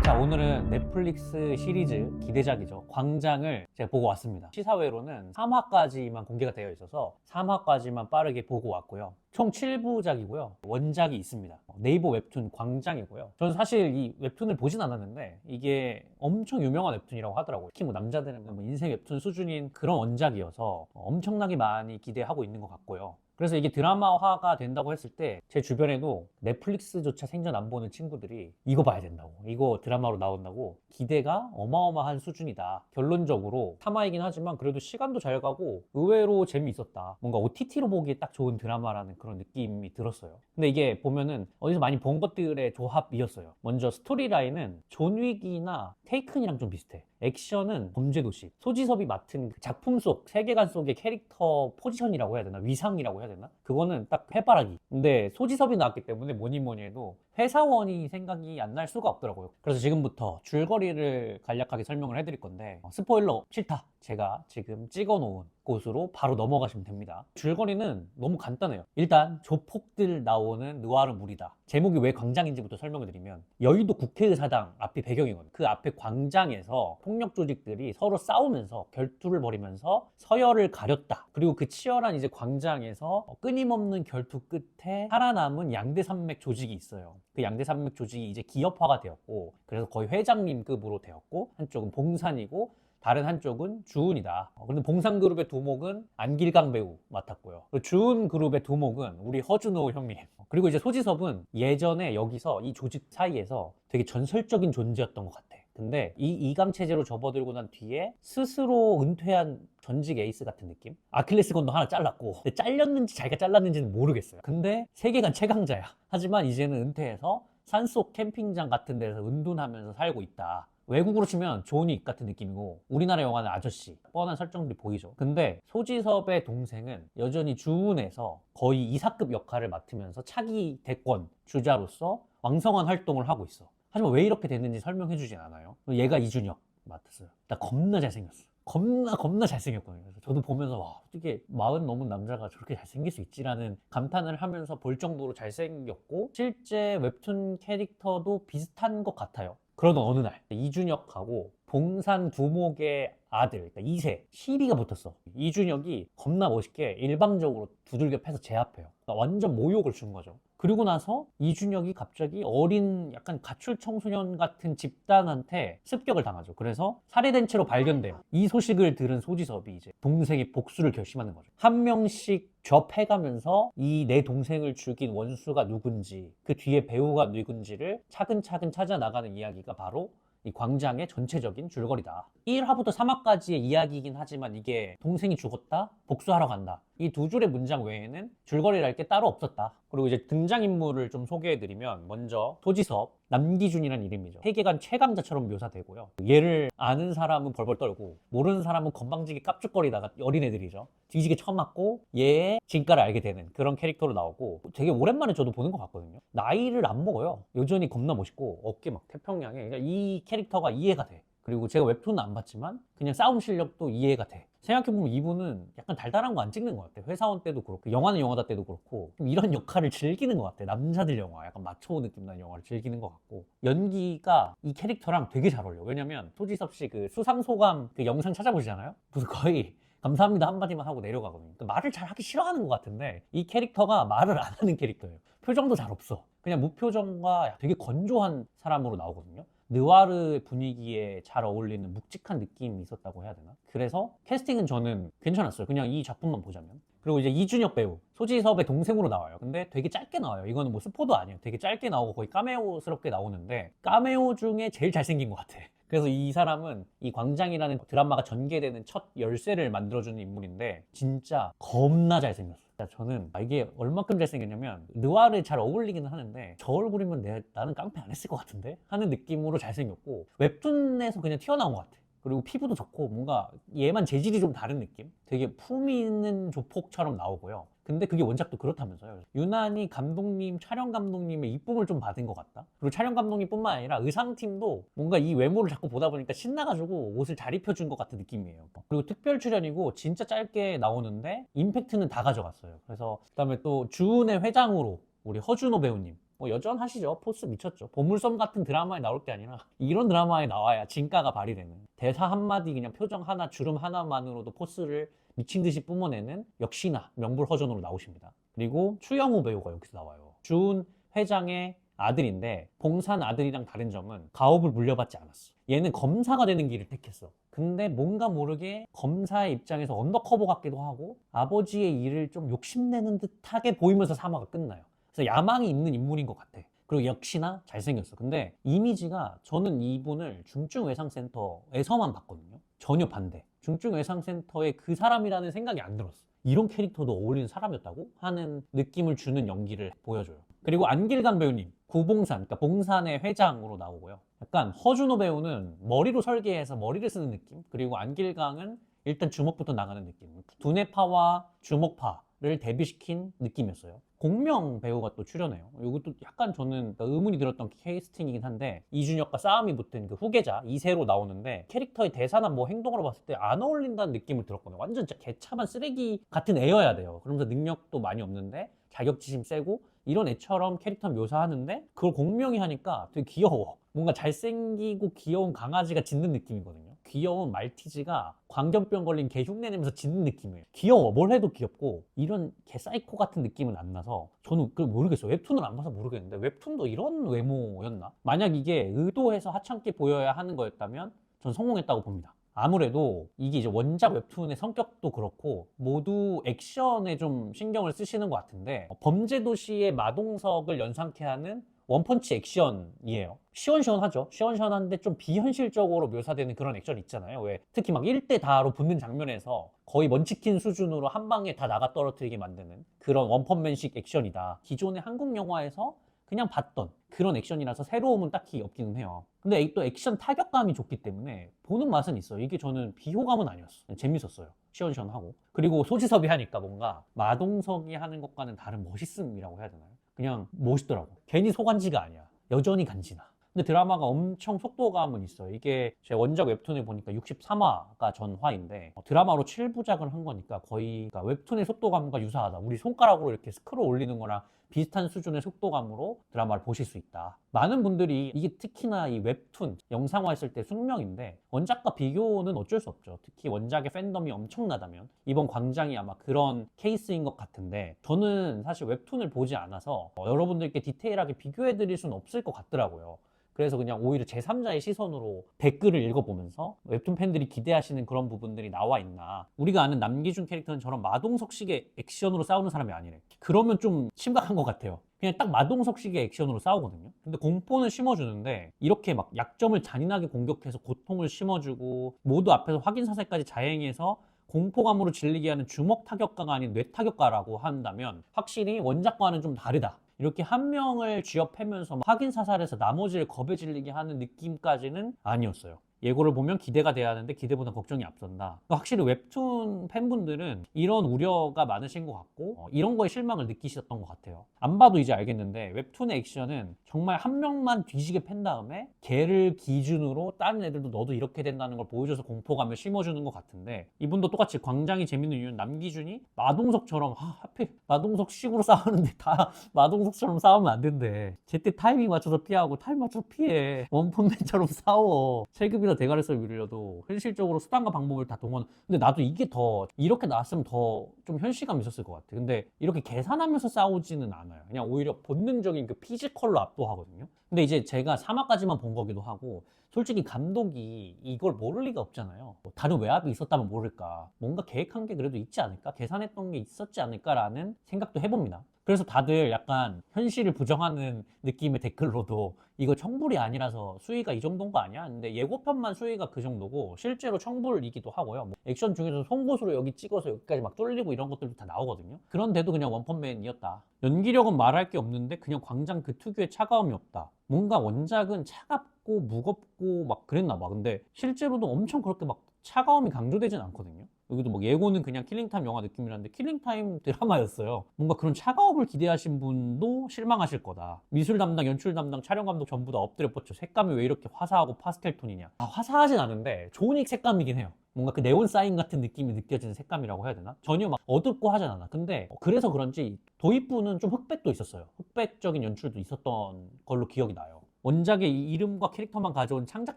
자, 오늘은 넷플릭스 시리즈 기대작이죠. 광장을 제가 보고 왔습니다. 시사회로는 3화까지만 공개가 되어 있어서 3화까지만 빠르게 보고 왔고요. 총 7부작이고요. 원작이 있습니다. 네이버 웹툰 광장이고요. 저는 사실 이 웹툰을 보진 않았는데 이게 엄청 유명한 웹툰이라고 하더라고요. 특히 뭐 남자들은 뭐 인생 웹툰 수준인 그런 원작이어서 엄청나게 많이 기대하고 있는 것 같고요. 그래서 이게 드라마화가 된다고 했을 때 제 주변에도 넷플릭스조차 생전 안 보는 친구들이 이거 봐야 된다고, 이거 드라마로 나온다고 기대가 어마어마한 수준이다. 결론적으로 3화이긴 하지만 그래도 시간도 잘 가고 의외로 재미있었다. 뭔가 OTT로 보기에 딱 좋은 드라마라는 그런 느낌이 들었어요. 근데 이게 보면은 어디서 많이 본 것들의 조합이었어요. 먼저 스토리라인은 존 윅이나 테이큰이랑 좀 비슷해. 액션은 범죄도시, 소지섭이 맡은 그 작품 속 세계관 속의 캐릭터 포지션이라고 해야 되나, 위상이라고 해야 되나, 그거는 딱 해바라기. 근데 소지섭이 나왔기 때문에 뭐니 뭐니 해도 회사원이 생각이 안 날 수가 없더라고요. 그래서 지금부터 줄거리를 간략하게 설명을 해드릴 건데 스포일러 싫다, 제가 지금 찍어놓은 곳으로 바로 넘어가시면 됩니다. 줄거리는 너무 간단해요. 일단 조폭들 나오는 느와르물이다. 제목이 왜 광장인지부터 설명을 드리면 여의도 국회의사당 앞이 배경이거든요. 그 앞에 광장에서 폭력 조직들이 서로 싸우면서 결투를 벌이면서 서열을 가렸다. 그리고 그 치열한 이제 광장에서 끊임없는 결투 끝에 살아남은 양대산맥 조직이 있어요. 그 양대산맥 조직이 이제 기업화가 되었고, 그래서 거의 회장님급으로 되었고, 한쪽은 봉산이고 다른 한쪽은 주은이다. 그런데 봉산그룹의 두목은 안길강 배우 맡았고요. 주은 그룹의 두목은 우리 허준호 형님. 그리고 이제 소지섭은 예전에 여기서 이 조직 사이에서 되게 전설적인 존재였던 것 같아. 근데 이 이감 체제로 접어들고 난 뒤에 스스로 은퇴한 전직 에이스 같은 느낌? 아킬레스건도 하나 잘랐고, 근데 잘렸는지 자기가 잘랐는지는 모르겠어요. 근데 세계관 최강자야. 하지만 이제는 은퇴해서 산속 캠핑장 같은 데서 은둔하면서 살고 있다. 외국으로 치면 존윅 같은 느낌이고, 우리나라 영화는 아저씨, 뻔한 설정들이 보이죠. 근데 소지섭의 동생은 여전히 주운에서 거의 이사급 역할을 맡으면서 차기 대권 주자로서 왕성한 활동을 하고 있어. 하지만 왜 이렇게 됐는지 설명해주진 않아요. 얘가 이준혁 맡았어요. 나 겁나 잘생겼어. 겁나 잘생겼거든요. 그래서 저도 보면서 와, 어떻게 40 넘은 남자가 저렇게 잘생길 수 있지라는 감탄을 하면서 볼 정도로 잘생겼고, 실제 웹툰 캐릭터도 비슷한 것 같아요. 그러던 어느 날 이준혁하고 봉산 두목의 아들, 그러니까 2세 시비가 붙었어. 이준혁이 겁나 멋있게 일방적으로 두들겨 패서 제압해요. 그러니까 완전 모욕을 준 거죠. 그리고 나서 이준혁이 갑자기 어린 약간 가출 청소년 같은 집단한테 습격을 당하죠. 그래서 살해된 채로 발견돼요. 이 소식을 들은 소지섭이 이제 동생의 복수를 결심하는 거죠. 한 명씩 접해가면서 이 내 동생을 죽인 원수가 누군지, 그 뒤에 배우가 누군지를 차근차근 찾아 나가는 이야기가 바로 이 광장의 전체적인 줄거리다. 1화부터 3화까지의 이야기이긴 하지만 이게 동생이 죽었다, 복수하러 간다, 이 두 줄의 문장 외에는 줄거리랄 게 따로 없었다. 그리고 이제 등장인물을 좀 소개해드리면, 먼저 소지섭, 남기준이라는 이름이죠. 세계관 최강자처럼 묘사되고요. 얘를 아는 사람은 벌벌 떨고 모르는 사람은 건방지게 깝죽거리다가 어린애들이죠. 뒤지게 처맞고 얘의 진가를 알게 되는 그런 캐릭터로 나오고, 되게 오랜만에 저도 보는 것 같거든요. 나이를 안 먹어요. 여전히 겁나 멋있고 어깨 막 태평양에. 그러니까 이 캐릭터가 이해가 돼. 그리고 제가 웹툰은 안 봤지만 그냥 싸움 실력도 이해가 돼. 생각해보면 이분은 약간 달달한 거 안 찍는 것 같아. 회사원 때도 그렇고 영화는 영화다 때도 그렇고 좀 이런 역할을 즐기는 것 같아. 남자들 영화, 약간 마초 느낌 나는 영화를 즐기는 것 같고, 연기가 이 캐릭터랑 되게 잘 어울려. 왜냐면 소지섭 씨 그 수상소감 그 영상 찾아보시잖아요. 무슨 거의 감사합니다 한마디만 하고 내려가거든요. 그러니까 말을 잘 하기 싫어하는 것 같은데 이 캐릭터가 말을 안 하는 캐릭터예요. 표정도 잘 없어. 그냥 무표정과 되게 건조한 사람으로 나오거든요. 느와르 분위기에 잘 어울리는 묵직한 느낌이 있었다고 해야 되나? 그래서 캐스팅은 저는 괜찮았어요. 그냥 이 작품만 보자면. 그리고 이제 이준혁 배우, 소지섭의 동생으로 나와요. 근데 되게 짧게 나와요. 이거는 뭐 스포도 아니에요. 되게 짧게 나오고 거의 카메오스럽게 나오는데 카메오 중에 제일 잘생긴 것 같아. 그래서 이 사람은 이 광장이라는 드라마가 전개되는 첫 열쇠를 만들어주는 인물인데 진짜 겁나 잘생겼어. 저는 이게 얼마큼 잘생겼냐면, 느와르에 잘 어울리기는 하는데 저 얼굴이면 나는 깡패 안 했을 것 같은데? 하는 느낌으로 잘생겼고, 웹툰에서 그냥 튀어나온 것 같아. 그리고 피부도 좋고 뭔가 얘만 재질이 좀 다른 느낌? 되게 품위 있는 조폭처럼 나오고요. 근데 그게 원작도 그렇다면서요. 유난히 감독님, 촬영 감독님의 이쁨을 좀 받은 것 같다. 그리고 촬영 감독님뿐만 아니라 의상팀도 뭔가 이 외모를 자꾸 보다 보니까 신나가지고 옷을 잘 입혀준 것 같은 느낌이에요. 그리고 특별 출연이고 진짜 짧게 나오는데 임팩트는 다 가져갔어요. 그래서 그다음에 또 주은의 회장으로 우리 허준호 배우님, 뭐 여전하시죠. 포스 미쳤죠. 보물섬 같은 드라마에 나올 게 아니라 이런 드라마에 나와야 진가가 발휘되는, 대사 한마디 그냥 표정 하나 주름 하나만으로도 포스를 미친 듯이 뿜어내는 역시나 명불허전으로 나오십니다. 그리고 추영우 배우가 여기서 나와요. 준 회장의 아들인데 봉산 아들이랑 다른 점은 가업을 물려받지 않았어. 얘는 검사가 되는 길을 택했어. 근데 뭔가 모르게 검사의 입장에서 언더커버 같기도 하고 아버지의 일을 좀 욕심내는 듯하게 보이면서 사마가 끝나요. 그래서 야망이 있는 인물인 것 같아. 그리고 역시나 잘생겼어. 근데 이미지가, 저는 이분을 중증외상센터에서만 봤거든요. 전혀 반대. 중증외상센터에 그 사람이라는 생각이 안 들었어. 이런 캐릭터도 어울리는 사람이었다고 하는 느낌을 주는 연기를 보여줘요. 그리고 안길강 배우님, 구봉산, 그러니까 봉산의 회장으로 나오고요. 약간 허준호 배우는 머리로 설계해서 머리를 쓰는 느낌, 그리고 안길강은 일단 주먹부터 나가는 느낌, 두뇌파와 주먹파를 대비시킨 느낌이었어요. 공명 배우가 또 출연해요. 이것도 약간 저는 의문이 들었던 캐스팅이긴 한데, 이준혁과 싸움이 붙은 그 후계자 이세로 나오는데 캐릭터의 대사나 뭐 행동으로 봤을 때 안 어울린다는 느낌을 들었거든요. 완전 진짜 개차반 쓰레기 같은 애여야 돼요. 그러면서 능력도 많이 없는데 자격지심 세고 이런 애처럼 캐릭터 묘사하는데, 그걸 공명이 하니까 되게 귀여워. 뭔가 잘생기고 귀여운 강아지가 짖는 느낌이거든요. 귀여운 말티즈가 광견병 걸린 개 흉내내면서 짖는 느낌이에요. 귀여워. 뭘 해도 귀엽고 이런 개 사이코 같은 느낌은 안 나서, 저는 그걸 모르겠어요. 웹툰을 안 봐서 모르겠는데 웹툰도 이런 외모였나? 만약 이게 의도해서 하찮게 보여야 하는 거였다면 전 성공했다고 봅니다. 아무래도 이게 이제 원작 웹툰의 성격도 그렇고 모두 액션에 좀 신경을 쓰시는 것 같은데, 범죄도시의 마동석을 연상케 하는 원펀치 액션이에요. 시원시원하죠. 시원시원한데 좀 비현실적으로 묘사되는 그런 액션 있잖아요. 왜 특히 막 1대 다로 붙는 장면에서 거의 먼치킨 수준으로 한 방에 다 나가 떨어뜨리게 만드는 그런 원펀맨식 액션이다. 기존의 한국 영화에서 그냥 봤던 그런 액션이라서 새로움은 딱히 없기는 해요. 근데 또 액션 타격감이 좋기 때문에 보는 맛은 있어요. 이게 저는 비호감은 아니었어. 재밌었어요. 시원시원하고. 그리고 소지섭이 하니까 뭔가 마동석이 하는 것과는 다른 멋있음이라고 해야 되나요? 그냥 멋있더라고. 괜히 소간지가 아니야. 여전히 간지나. 근데 드라마가 엄청 속도감은 있어요. 이게 제 원작 웹툰을 보니까 63화가 전화인데 드라마로 7부작을 한 거니까 거의, 그러니까 웹툰의 속도감과 유사하다. 우리 손가락으로 이렇게 스크롤 올리는 거랑 비슷한 수준의 속도감으로 드라마를 보실 수 있다. 많은 분들이 이게 특히나 이 웹툰 영상화했을 때 숙명인데, 원작과 비교는 어쩔 수 없죠. 특히 원작의 팬덤이 엄청나다면 이번 광장이 아마 그런 케이스인 것 같은데, 저는 사실 웹툰을 보지 않아서 여러분들께 디테일하게 비교해 드릴 수는 없을 것 같더라고요. 그래서 그냥 오히려 제3자의 시선으로 댓글을 읽어보면서 웹툰 팬들이 기대하시는 그런 부분들이 나와 있나. 우리가 아는 남기준 캐릭터는 저런 마동석식의 액션으로 싸우는 사람이 아니래. 그러면 좀 심각한 것 같아요. 그냥 딱 마동석식의 액션으로 싸우거든요. 근데 공포는 심어주는데 이렇게 막 약점을 잔인하게 공격해서 고통을 심어주고 모두 앞에서 확인사살까지 자행해서 공포감으로 질리게 하는 주먹 타격가가 아닌 뇌 타격가라고 한다면 확실히 원작과는 좀 다르다. 이렇게 한 명을 쥐어패면서 확인 사살해서 나머지를 겁에 질리게 하는 느낌까지는 아니었어요. 예고를 보면 기대가 돼야 하는데 기대보다 걱정이 앞선다. 확실히 웹툰 팬분들은 이런 우려가 많으신 것 같고 이런 거에 실망을 느끼셨던 것 같아요. 안 봐도 이제 알겠는데 웹툰의 액션은 정말 한 명만 뒤지게 팬 다음에 걔를 기준으로 다른 애들도 너도 이렇게 된다는 걸 보여줘서 공포감을 심어주는 것 같은데, 이분도 똑같이 광장이 재밌는 이유는 남기준이 마동석처럼 하필 마동석식으로 싸우는데 다 마동석처럼 싸우면 안 된대. 제때 타이밍 맞춰서 피하고 타이밍 맞춰서 피해. 원펀맨처럼 싸워. 체급이나 대가리살 밀려도 현실적으로 수단과 방법을 다 동원. 근데 나도 이게 더 이렇게 나왔으면 더 좀 현실감 있었을 것 같아. 근데 이렇게 계산하면서 싸우지는 않아요. 그냥 오히려 본능적인 그 피지컬로 압도하거든요. 근데 이제 제가 3화까지만 본 거기도 하고, 솔직히 감독이 이걸 모를 리가 없잖아요. 뭐 다른 외압이 있었다면 모를까. 뭔가 계획한 게 그래도 있지 않을까? 계산했던 게 있었지 않을까라는 생각도 해봅니다. 그래서 다들 약간 현실을 부정하는 느낌의 댓글로도 이거 청불이 아니라서 수위가 이 정도인 거 아니야? 근데 예고편만 수위가 그 정도고 실제로 청불이기도 하고요. 뭐 액션 중에서 송곳으로 여기 찍어서 여기까지 막 뚫리고 이런 것들도 다 나오거든요. 그런데도 그냥 원펀맨이었다. 연기력은 말할 게 없는데 그냥 광장 그 특유의 차가움이 없다. 뭔가 원작은 차갑고 무겁고 막 그랬나 봐. 근데 실제로도 엄청 그렇게 막 차가움이 강조되진 않거든요. 여기도 뭐 예고는 그냥 킬링타임 영화 느낌이라는데 킬링타임 드라마였어요. 뭔가 그런 차가움을 기대하신 분도 실망하실 거다. 미술 담당, 연출 담당, 촬영 감독 전부 다 엎드려 뻗쳐. 색감이 왜 이렇게 화사하고 파스텔 톤이냐. 화사하진 않은데 좋으니 색감이긴 해요. 뭔가 그 네온 사인 같은 느낌이 느껴지는 색감이라고 해야 되나? 전혀 막 어둡고 하진 않아. 근데 그래서 그런지 도입부는 좀 흑백도 있었어요. 흑백적인 연출도 있었던 걸로 기억이 나요. 원작의 이 이름과 캐릭터만 가져온 창작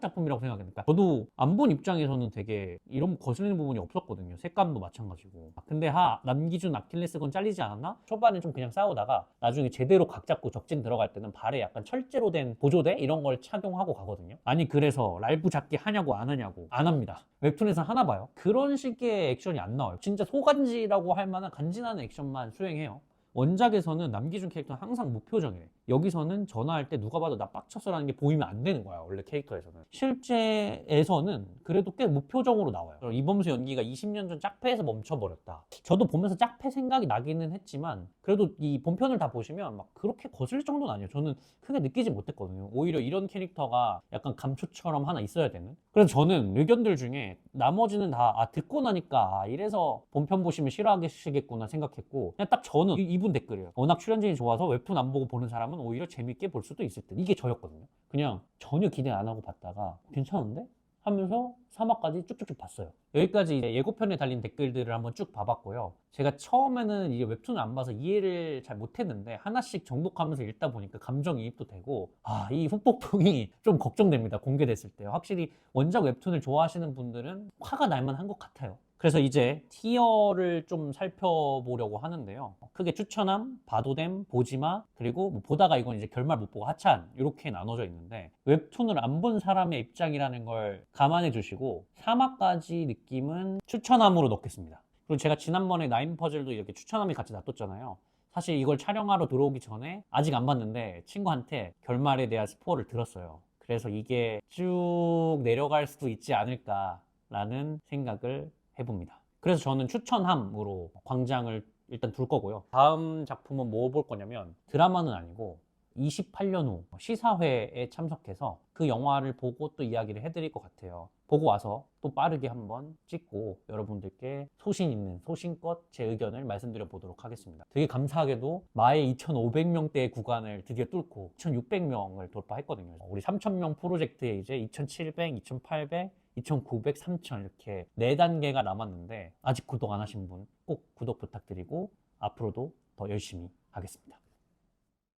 작품이라고 생각하니까 저도 안 본 입장에서는 되게 이런 거슬리는 부분이 없었거든요. 색감도 마찬가지고. 근데 남기준 아킬레스건 잘리지 않았나? 초반에 좀 그냥 싸우다가 나중에 제대로 각 잡고 적진 들어갈 때는 발에 약간 철제로 된 보조대 이런 걸 착용하고 가거든요. 아니 그래서 랄부 잡기 하냐고 안 하냐고 안 합니다. 웹툰에서 하나 봐요. 그런 식의 액션이 안 나와요. 진짜 소간지라고 할 만한 간지나는 액션만 수행해요. 원작에서는 남기준 캐릭터는 항상 무표정이래. 여기서는 전화할 때 누가 봐도 나 빡쳤어라는 게 보이면 안 되는 거야, 원래 캐릭터에서는. 실제에서는 그래도 꽤 무표정으로 나와요. 이범수 연기가 20년 전 짝패에서 멈춰버렸다. 저도 보면서 짝패 생각이 나기는 했지만 그래도 이 본편을 다 보시면 막 그렇게 거슬릴 정도는 아니에요. 저는 크게 느끼지 못했거든요. 오히려 이런 캐릭터가 약간 감초처럼 하나 있어야 되는. 그래서 저는 의견들 중에 나머지는 다 듣고 나니까 이래서 본편 보시면 싫어하시겠구나 생각했고, 그냥 딱 저는 이분 댓글이에요. 워낙 출연진이 좋아서 웹툰 안 보고 보는 사람은 오히려 재밌게 볼 수도 있을 듯. 이게 저였거든요. 그냥 전혀 기대 안 하고 봤다가 괜찮은데? 하면서 3화까지 쭉쭉쭉 봤어요. 여기까지 이제 예고편에 달린 댓글들을 한번 쭉 봐봤고요. 제가 처음에는 이게 웹툰을 안 봐서 이해를 잘 못했는데 하나씩 정독하면서 읽다 보니까 감정이입도 되고, 이 후폭풍이 좀 걱정됩니다. 공개됐을 때. 확실히 원작 웹툰을 좋아하시는 분들은 화가 날만 한 것 같아요. 그래서 이제 티어를 좀 살펴보려고 하는데요. 크게 추천함, 봐도됨, 보지마, 그리고 뭐 보다가 이건 이제 결말 못 보고 하찮, 이렇게 나눠져 있는데, 웹툰을 안 본 사람의 입장이라는 걸 감안해 주시고 3화까지 느낌은 추천함으로 넣겠습니다. 그리고 제가 지난번에 나인 퍼즐도 이렇게 추천함이 같이 놔뒀잖아요. 사실 이걸 촬영하러 들어오기 전에 아직 안 봤는데 친구한테 결말에 대한 스포를 들었어요. 그래서 이게 쭉 내려갈 수도 있지 않을까라는 생각을 해봅니다. 그래서 저는 추천함으로 광장을 일단 둘 거고요. 다음 작품은 뭐 볼 거냐면, 드라마는 아니고 28년 후 시사회에 참석해서 그 영화를 보고 또 이야기를 해드릴 것 같아요. 보고 와서 또 빠르게 한번 찍고 여러분들께 소신 있는 소신껏 제 의견을 말씀드려 보도록 하겠습니다. 되게 감사하게도 마의 2,500명대의 구간을 드디어 뚫고 2,600명을 돌파했거든요. 우리 3,000명 프로젝트에 이제 2,700, 2,800, 2,900, 3,000 이렇게 4단계가 남았는데 아직 구독 안 하신 분 꼭 구독 부탁드리고 앞으로도 더 열심히 하겠습니다.